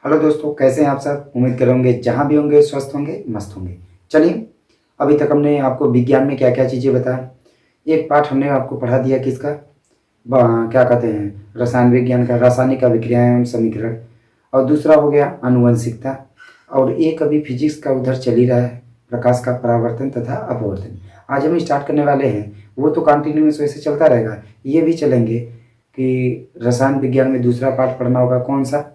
Hello दोस्तों, कैसे हैं आप सब। उम्मीद करेंगे जहाँ भी होंगे स्वस्थ होंगे, मस्त होंगे। चलिए, अभी तक हमने आपको विज्ञान में क्या क्या चीज़ें बताया। एक पाठ हमने आपको पढ़ा दिया किसका, क्या कहते हैं, रसायन विज्ञान का, रासायनिक अभिक्रिया एवं समीकरण। और दूसरा हो गया आनुवंशिकता। और एक अभी फिजिक्स का उधर चल ही रहा है, प्रकाश का परावर्तन तथा अपवर्तन। आज हम स्टार्ट करने वाले हैं, वो तो कंटिन्यूस वैसे चलता रहेगा, ये भी चलेंगे कि रसायन विज्ञान में दूसरा पाठ पढ़ना होगा कौन सा,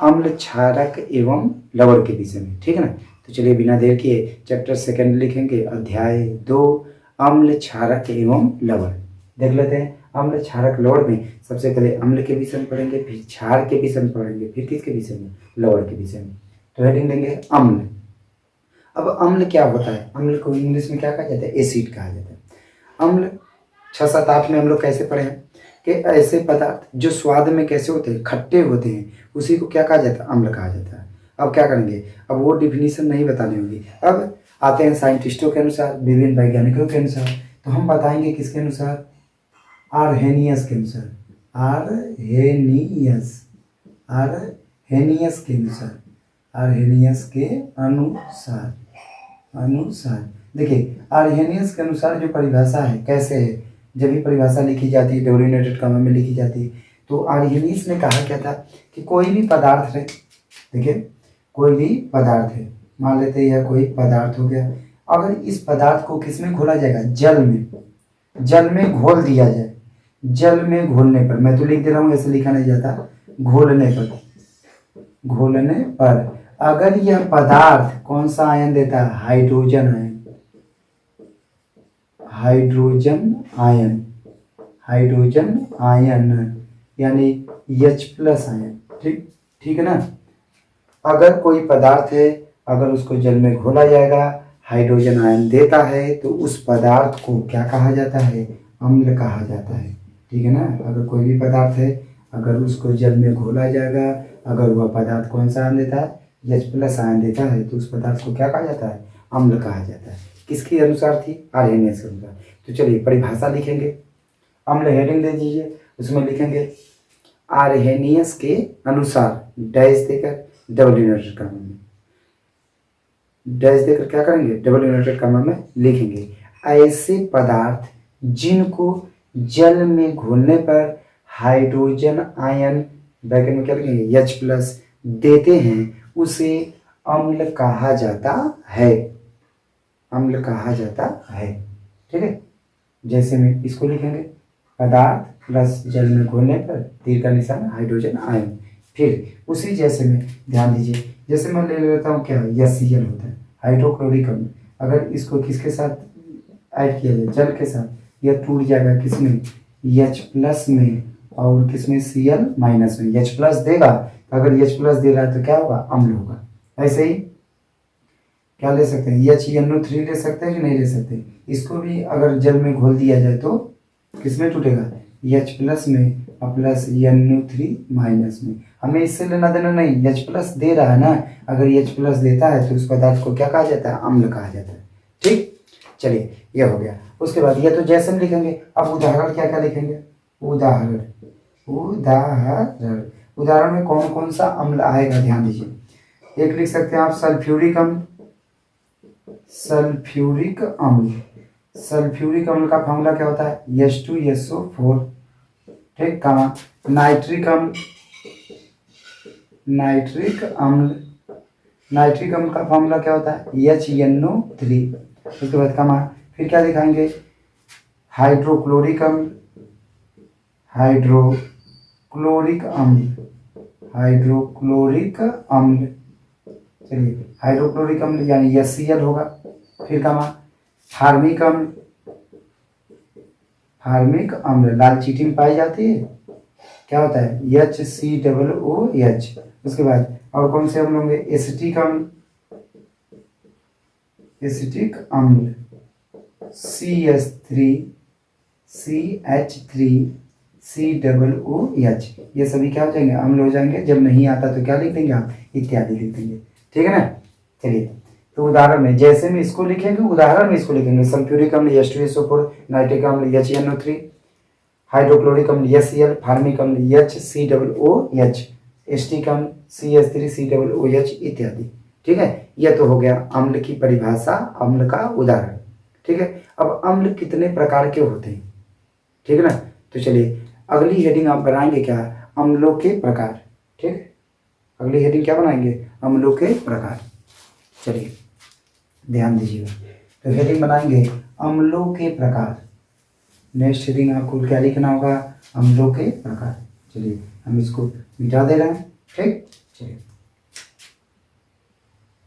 अम्ल क्षारक एवं लवण के विषय में। ठीक है ना। तो चलिए बिना देर किए चैप्टर सेकंड लिखेंगे, अध्याय 2 अम्ल क्षारक एवं लवण। देख लेते हैं। अम्ल क्षारक लवण में सबसे पहले अम्ल के विषय में पढ़ेंगे, फिर क्षार के विषय में पढ़ेंगे, फिर किसके विषय में, लवण के विषय में। तो हेडिंग देंगे अम्ल। अब अम्ल क्या होता है, अम्ल को इंग्लिश में क्या कहा जाता है, एसिड कहा जाता है। अम्ल 6, 7, 8 में हम लोग कैसे पढ़े हैं कि ऐसे पदार्थ जो स्वाद में कैसे होते हैं, खट्टे होते हैं, उसी को क्या कहा जाता है, अम्ल कहा जाता है। अब क्या करेंगे, अब वो डिफिनीशन नहीं बतानी होगी। अब आते हैं साइंटिस्टों के अनुसार, विभिन्न वैज्ञानिकों के अनुसार। तो हम बताएंगे किसके अनुसार, आरहेनियस के अनुसार, आरहेनियस के अनुसार, आरहेनियस के अनुसार देखिए, आरहेनियस के अनुसार जो परिभाषा है कैसे है, जब भी परिभाषा लिखी जाती है डब्ल्यू कॉमा में लिखी जाती है, तो आरहेनियस ने कहा क्या था कि कोई भी पदार्थ है, देखिए कोई भी पदार्थ है, मान लेते हैं यह कोई पदार्थ हो गया, अगर इस पदार्थ को किस में घोला जाएगा, जल में घोल दिया जाए। जल में घोलने पर, मैं तो लिख दे रहा हूँ, ऐसे लिखा नहीं जाता, घोलने पर अगर यह पदार्थ कौन सा आयन देता है, हाइड्रोजन आयन यानी H+ आयन। ठीक है ना। अगर कोई पदार्थ है, अगर उसको जल में घोला जाएगा, हाइड्रोजन आयन देता है, तो उस पदार्थ को क्या कहा जाता है, अम्ल कहा जाता है। ठीक है ना। अगर कोई भी पदार्थ है, अगर उसको जल में घोला जाएगा, अगर वह पदार्थ कौन सा आयन देता है, H+ आयन देता है, तो उस पदार्थ को क्या कहा जाता है, अम्ल कहा जाता है। किसके अनुसार थी, आरहेनियस के अनुसार। तो चलिए परिभाषा लिखेंगे, अम्ल हेडिंग दे दीजिए, उसमें लिखेंगे आरहेनियस के अनुसार, डैश देकर डैश देकर क्या करेंगे, डबल में लिखेंगे, ऐसे पदार्थ जिनको जल में घोलने पर हाइड्रोजन आयन, ब्रैकेट में क्या लिखेंगे, H+ देते हैं, उसे अम्ल कहा जाता है, ठीक है। जैसे में इसको लिखेंगे, पदार्थ प्लस जल में घोलने पर तीर का निशान हाइड्रोजन आयन। फिर उसी जैसे में ध्यान दीजिए, जैसे मैं ले लेता हूँ क्या, HCl होता है, हाइड्रोक्लोरिक अम्ल। अगर इसको किसके साथ ऐड किया जाए, जल के साथ, यह टूट जाएगा किसमें, H+ में, और किसमें, Cl- में। H+ देगा, अगर H+ दे रहा है तो क्या होगा, अम्ल होगा। ऐसे ही क्या ले सकते हैं, HNO3 ले सकते हैं कि नहीं ले सकते। इसको भी अगर जल में घोल दिया जाए तो किसमें टूटेगा, H+ में, और प्लस NO3- में। हमें इससे लेना देना नहीं, H+ दे रहा है ना, अगर H+ देता है तो उस पदार्थ को क्या कहा जाता है, अम्ल कहा जाता है। ठीक, चलिए यह हो गया। उसके बाद यह तो जैसे हम लिखेंगे, अब उदाहरण क्या क्या लिखेंगे, उदाहरण में कौन कौन सा अम्ल आएगा, ध्यान दीजिए। एक लिख सकते हैं आप सल्फ्यूरिक अम्ल, सल्फ्यूरिक अम्ल का फॉर्मूला क्या होता है, H2SO4। ठीक, कमा नाइट्रिक अम्ल का फॉर्मूला क्या होता है, HNO3। उसके बाद कमा, फिर क्या दिखाएंगे, हाइड्रोक्लोरिक अम्ल, चलिए हाइड्रोक्लोरिक अम्ल यानी HCl होगा। फिर कमा फार्मिक अम्ल, लाल चींटी में पाई जाती है, क्या होता है, HCOOH। उसके बाद और कौन से अम्ल होंगे, एसिटिक अम्ल CH3CH3COOH। ये सभी क्या हो जाएंगे, अम्ल हो जाएंगे। जब नहीं आता तो क्या लिख देंगे आप, इत्यादि लिख देंगे। ठीक है ना। चलिए, तो उदाहरण में जैसे में इसको लिखेंगे, उदाहरण में इसको लिखेंगे, सल्फ्यूरिक अम्ल H2SO4, नाइट्रिक अम्ल HNO3, हाइड्रोक्लोरिक अम्ल HCl, फार्मिक अम्ल HCOOH, एसिटिक अम्ल, CH3 COOH इत्यादि। ठीक है, यह तो हो गया अम्ल की परिभाषा, अम्ल का उदाहरण। ठीक है, अब अम्ल कितने प्रकार के होते हैं, ठीक है ना। तो चलिए अगली हेडिंग आप बनाएंगे क्या, अम्लों के प्रकार। ठीक है, अगली हेडिंग क्या बनाएंगे, अम्लों के प्रकार। चलिए ध्यान दीजिएगा, तो हेडिंग बनाएंगे अम्लों के प्रकार। नेक्स्ट हेडिंग आपको क्या लिखना होगा, अम्लों के प्रकार। चलिए हम इसको मिटा दे रहे हैं। ठीक, चलिए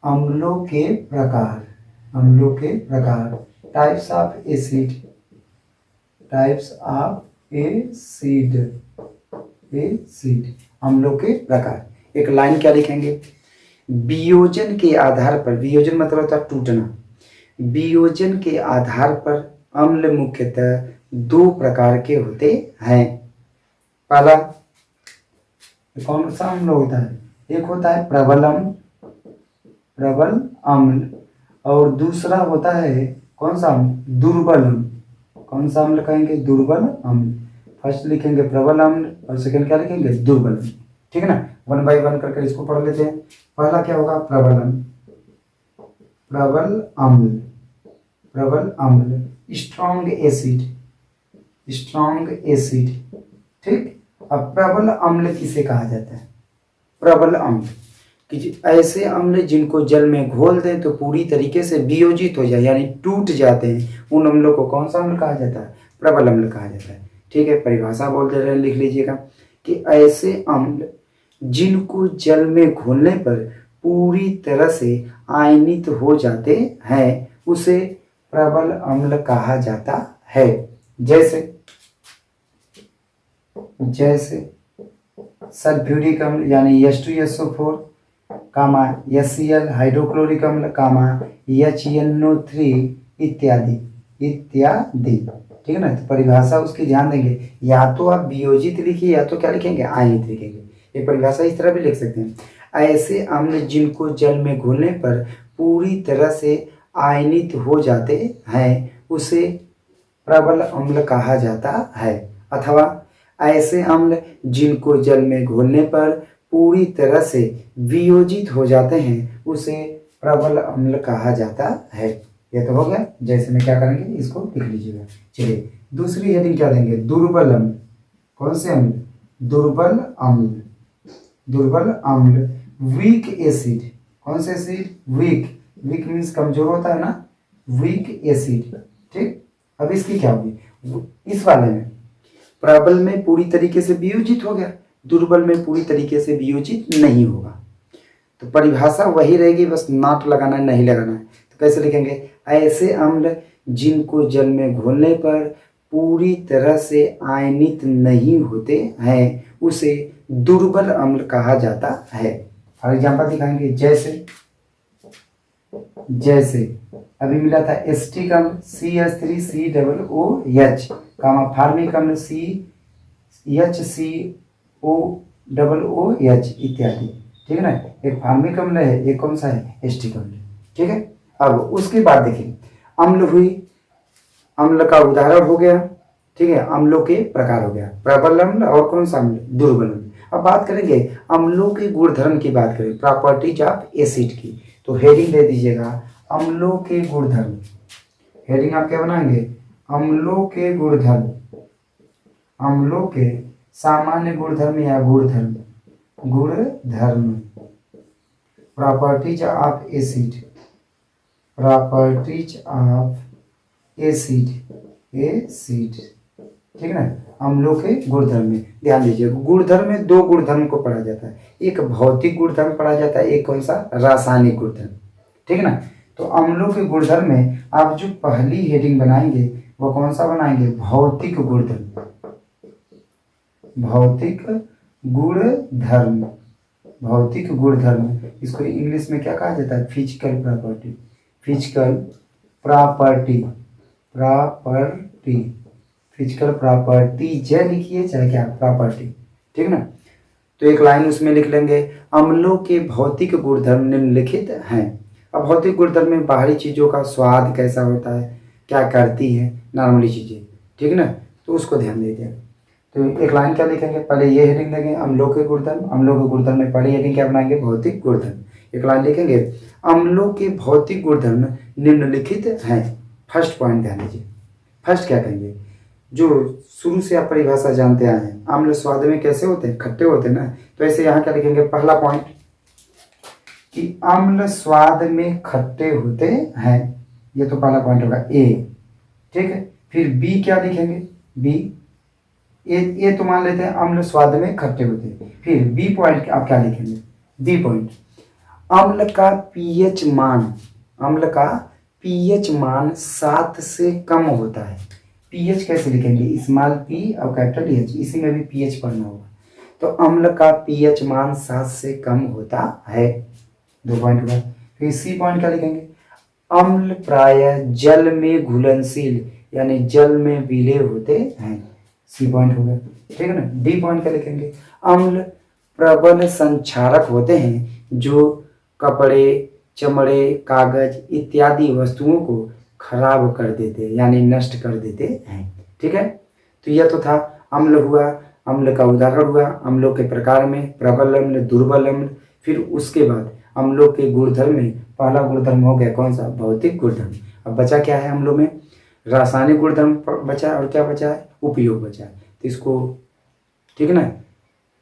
अम्लों के प्रकार, अम्लों के प्रकार, types of acid, types of acid, acid, अम्लों के प्रकार। एक लाइन क्या लिखेंगे, वियोजन के आधार पर, वियोजन मतलब होता है टूटना, वियोजन के आधार पर अम्ल मुख्यतः दो प्रकार के होते हैं। पहला कौन सा अम्ल होता है, एक होता है प्रबल अम्ल, प्रबल अम्ल, और दूसरा होता है कौन सा अम्ल, दुर्बल अम्ल। कौन सा अम्ल कहेंगे, दुर्बल अम्ल। फर्स्ट लिखेंगे प्रबल अम्ल और सेकंड क्या लिखेंगे, दुर्बल अम्ल। ठीक है ना, वन बाय वन करके इसको पढ़ लेते हैं। पहला क्या होगा, प्रबल अम्ल, प्रबल अम्ल, प्रबल अम्ल, स्ट्रॉन्ग एसिड, स्ट्रॉन्ग एसिड। ठीक, अब प्रबल अम्ल किसे कहा जाता है, प्रबल अम्ल कि ऐसे अम्ल जिनको जल में घोल दें तो पूरी तरीके से वियोजित हो जाए, यानी टूट जाते हैं, उन अम्लों को कौन सा अम्ल कहा जाता है, प्रबल अम्ल कहा जाता है। ठीक है, परिभाषा बोल दे रहे हैं, लिख लीजिएगा कि ऐसे अम्ल जिनको जल में घोलने पर पूरी तरह से आयनित हो जाते हैं उसे प्रबल अम्ल कहा जाता है। जैसे जैसे सल्फ्यूरिक अम्ल यानी H2SO4 कामा HCl हाइड्रोक्लोरिक अम्ल कामा HNO3 इत्यादि इत्यादि। ठीक है ना, तो परिभाषा उसकी ध्यान देंगे, या तो आप वियोजित लिखिए या तो क्या लिखेंगे, आयनित लिखेंगे। ये परिभाषा इस तरह भी लिख सकते हैं, ऐसे अम्ल जिनको जल में घुलने पर पूरी तरह से आयनित हो जाते हैं उसे प्रबल अम्ल कहा जाता है। अथवा ऐसे अम्ल जिनको जल में घोलने पर पूरी तरह से वियोजित हो जाते हैं उसे प्रबल अम्ल कहा जाता है। ये तो हो गया। जैसे में क्या करेंगे, इसको लिख लीजिएगा। चलिए दूसरी हेडिंग क्या देंगे, दुर्बल अम्ल। कौन से अम्ल, दुर्बल अम्ल, दुर्बल अम्ल, वीक एसिड। कौन से एसिड, वीक, वीक मीन्स कमजोर होता है ना, वीक एसिड। ठीक, अब इसकी क्या होगी, इस वाले में प्रबल में पूरी तरीके से वियोजित हो गया, दुर्बल में पूरी तरीके से वियोजित नहीं होगा। तो परिभाषा वही रहेगी, बस नॉट लगाना है, नहीं लगाना है। तो कैसे लिखेंगे, ऐसे अम्ल जिनको जल में घोलने पर पूरी तरह से आयनित नहीं होते हैं उसे दुर्बल अम्ल कहा जाता है। फॉर एग्जाम्पल दिखाएंगे, जैसे जैसे अभी मिला था एसिटिक अम्ल CH3COOH कामा फार्मिक अम्ल CHCOOH इत्यादि। ठीक है ना, एक फार्मिक अम्ल है, एक कौन सा है, एसिटिक अम्ल। ठीक है, अब उसके बाद देखिए अम्ल हुई, अम्ल का उदाहरण हो गया। ठीक है, अम्लों के प्रकार हो गया, प्रबल अम्ल और कौन सा अम्ल, दुर्बल अम्ल। अब बात करेंगे अम्लों के गुणधर्म की, बात करें प्रॉपर्टीज ऑफ एसिड की, तो हेडिंग दे दीजिएगा अम्लों के गुणधर्म। हेडिंग आप क्या बनाएंगे, अम्लों के गुणधर्म, अम्लों के सामान्य गुणधर्म या गुणधर्म, गुणधर्म, properties of acid, properties of acid, acid. ठीक है ना, अम्लों के गुणधर्म में ध्यान दीजिए, गुणधर्म में दो गुणधर्म को पढ़ा जाता है, एक भौतिक गुणधर्म पढ़ा जाता है, एक कौन सा, रासायनिक गुणधर्म। ठीक है ना, तो अम्लों के गुणधर्म में आप जो पहली हेडिंग बनाएंगे वो कौन सा बनाएंगे, भौतिक गुणधर्म, भौतिक गुणधर्म, भौतिक गुणधर्म। इसको इंग्लिश में क्या कहा जाता है, physical property, physical property, property, physical property जय लिखिए चाहे क्या, प्रॉपर्टी। ठीक है ना, तो एक लाइन उसमें लिख लेंगे, अम्लों के भौतिक गुणधर्म निम्नलिखित हैं। अब भौतिक गुणधर्म में बाहरी चीज़ों का स्वाद कैसा होता है, क्या करती है, नॉर्मली चीज़ें। ठीक है ना, तो उसको ध्यान देते हैं। तो एक लाइन क्या लिखेंगे, पहले ये हेडिंग देंगे अम्लों के गुणधर्म, अम्लों के गुणधर्म में पहले हेडिंग क्या बनाएंगे, भौतिक गुणधर्म। एक लाइन लिखेंगे अम्लों के भौतिक गुणधर्म निम्नलिखित हैं। फर्स्ट पॉइंट ध्यान दीजिए, फर्स्ट क्या कहेंगे, जो शुरू से आप परिभाषा जानते आए हैं, अम्ल स्वाद में कैसे होते हैं, खट्टे होते हैं ना, तो ऐसे यहाँ क्या लिखेंगे, पहला पॉइंट कि अम्ल स्वाद में खट्टे होते हैं, ये तो पहला पॉइंट होगा ए, ठीक है। फिर बी क्या लिखेंगे, बी ये तो मान लेते हैं अम्ल स्वाद में खट्टे होते हैं। फिर बी पॉइंट आप क्या लिखेंगे, बी पॉइंट अम्ल का पीएच मान, अम्ल का पीएच मान 7 से कम होता है। पीएच कैसे लिखेंगे, स्मॉल पी और कैपिटल एच, इसी में भी पीएच पढ़ना होगा। तो अम्ल का पीएच मान 7 से कम होता है, 2 पॉइंट होगा। फिर सी पॉइंट क्या लिखेंगे, अम्ल प्रायः जल में घुलनशील यानी जल में विलेय होते हैं, सी पॉइंट हो गया, ठीक है ना। डी पॉइंट क्या लिखेंगे, अम्ल प्रबल संक्षारक होते हैं जो कपड़े, चमड़े, कागज इत्यादि वस्तुओं को खराब कर देते हैं यानी नष्ट कर देते हैं, ठीक है। तो यह तो था अम्ल हुआ, अम्ल का उदाहरण हुआ, अम्लों के प्रकार में प्रबल अम्ल, दुर्बल अम्ल। फिर उसके बाद अम्लों के गुणधर्म में पहला गुणधर्म हो गया कौन सा, भौतिक गुणधर्म। अब बचा क्या है अम्लों में, रासायनिक गुणधर्म बचा है और क्या बचा है, उपयोग बचा है। तो इसको, ठीक है ना,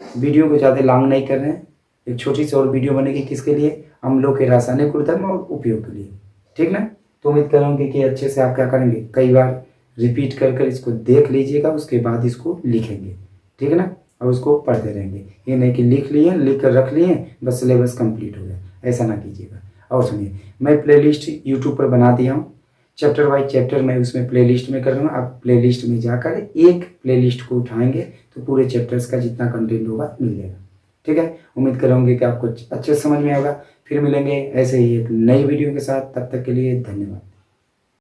वीडियो को ज़्यादा लॉन्ग नहीं कर रहे हैं, एक छोटी सी और वीडियो बनेगी किसके लिए, अम्लों के रासायनिक गुणधर्म और उपयोग के लिए, ठीक ना। तो उम्मीद करूँगी कि अच्छे से आप क्या करेंगे, कई बार रिपीट कर कर इसको देख लीजिएगा, उसके बाद इसको लिखेंगे, ठीक है ना, और उसको पढ़ते रहेंगे। ये नहीं कि लिख लिए, लिख कर रख लिए, बस सिलेबस कंप्लीट हो गया, ऐसा ना कीजिएगा। और सुनिए, मैं प्लेलिस्ट यूट्यूब पर बना दिया हूँ, चैप्टर वाइज चैप्टर मैं उसमें प्लेलिस्ट में कर रहा हूँ। आप प्लेलिस्ट में जाकर एक प्लेलिस्ट को उठाएंगे तो पूरे चैप्टर्स का जितना कंटेंट होगा मिल जाएगा, ठीक है। उम्मीद करूँगी कि आपको अच्छे समझ में आएगा। फिर मिलेंगे ऐसे ही एक नई वीडियो के साथ, तब तक के लिए धन्यवाद।